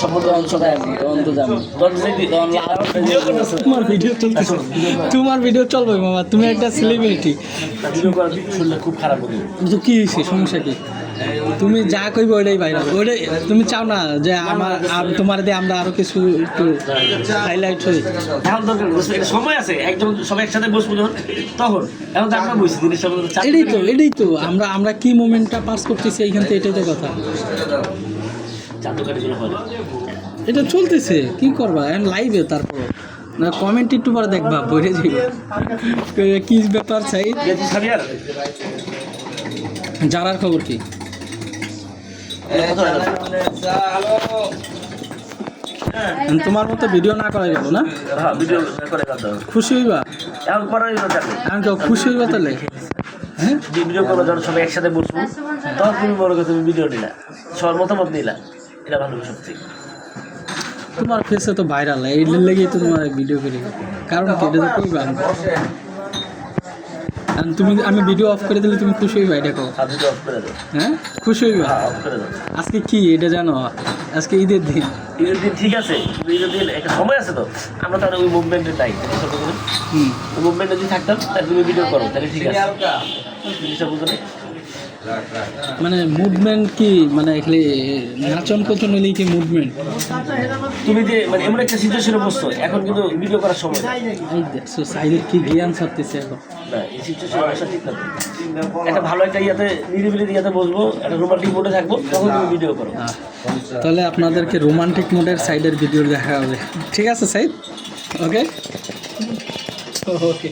সম্বন্ধে অংশটা আসি তখন তো জানি তোমার ভিডিও চলবে মামা, তুমি একটা সেলিব্রিটি। ভিডিও করা শুনলে খুব খারাপ হবে। তো কি হয়েছে, সমস্যা কি? তুমি যা কইবে ওইটাই ভাইরাল, ওইটাই তুমি চাও না যে আমার তোমার দিয়ে আমরা আরো কিছু একটু হাইলাইট হই? এখন দরকার সময় আছে, একদম সবাই একসাথে বসবো যখন তখন। এখন তো আমরা বসছি জিনিসটা এটাই তো আমরা কি মোমেন্টটা পাস করতেছি এইখান থেকে, এটাই তো কথা। চাঁদকাঠিগুলো হয় এটা চলতেছে, কি করবা এখন লাইভে? তারপর না কমেন্ট একটু পরে দেখবা, বইরে যাইবা কি ব্যাপার চাই। জারার খবর কি? তোমার মতো ভিডিও না করা গেল না? ভিডিও করে খুশি হইবা? এখন করাই এখন কেউ খুশি হইবা তাহলে? হ্যাঁ, ভিডিও করবো যখন সবাই একসাথে বসবো তখন তুমি বড় কথা, তুমি ভিডিও নিলা, সবার মতামত নিলা, এটা ভালো সবচেয়ে। তোমার ফেসে তো ভাইরাল, এই লেগেই তো তোমার ভিডিও করি। কারণ কি, এটা তো করবে। তুমি আমি ভিডিও অফ করে দিলে তুমি খুশি হইবা? এটা কো হ্যাঁ, খুশি হইবা? আজকে কি এটা জানো? আজকে ঈদের দিন। ঈদের দিন ঠিক আছে, কিন্তু ঈদের দিন একটা সময় আছে তো, আমরা তাহলে ওই মুভমেন্টে নাই। ওই মুভমেন্টে যদি থাকতাম তাহলে তুমি ভিডিও করো, তাহলে ঠিক আছে। জিনিসটা বুঝো না? মানে মুভমেন্ট কি, মানে খালি নাচন কোচন হলেই কি মুভমেন্ট? তুমি যে মানে এমন একটা সিচুয়েশনে বসছো, এখন কিন্তু ভিডিও করার সময় না। এই দেখছো সাইদের কি জ্ঞান ছাড়তেছে এখন। না, এই সিচুয়েশনে বসা ঠিক না। একটা ভালো একটা ইয়াতে নিরিবিলি ইয়াতে বসবো, একটা রোমান্টিক মোডে থাকবো, তখন তুমি ভিডিও করো। তাহলে আপনাদেরকে রোমান্টিক মোডের সাইডের ভিডিও দেখা হবে। ঠিক আছে সাইদ, ওকে ওকে।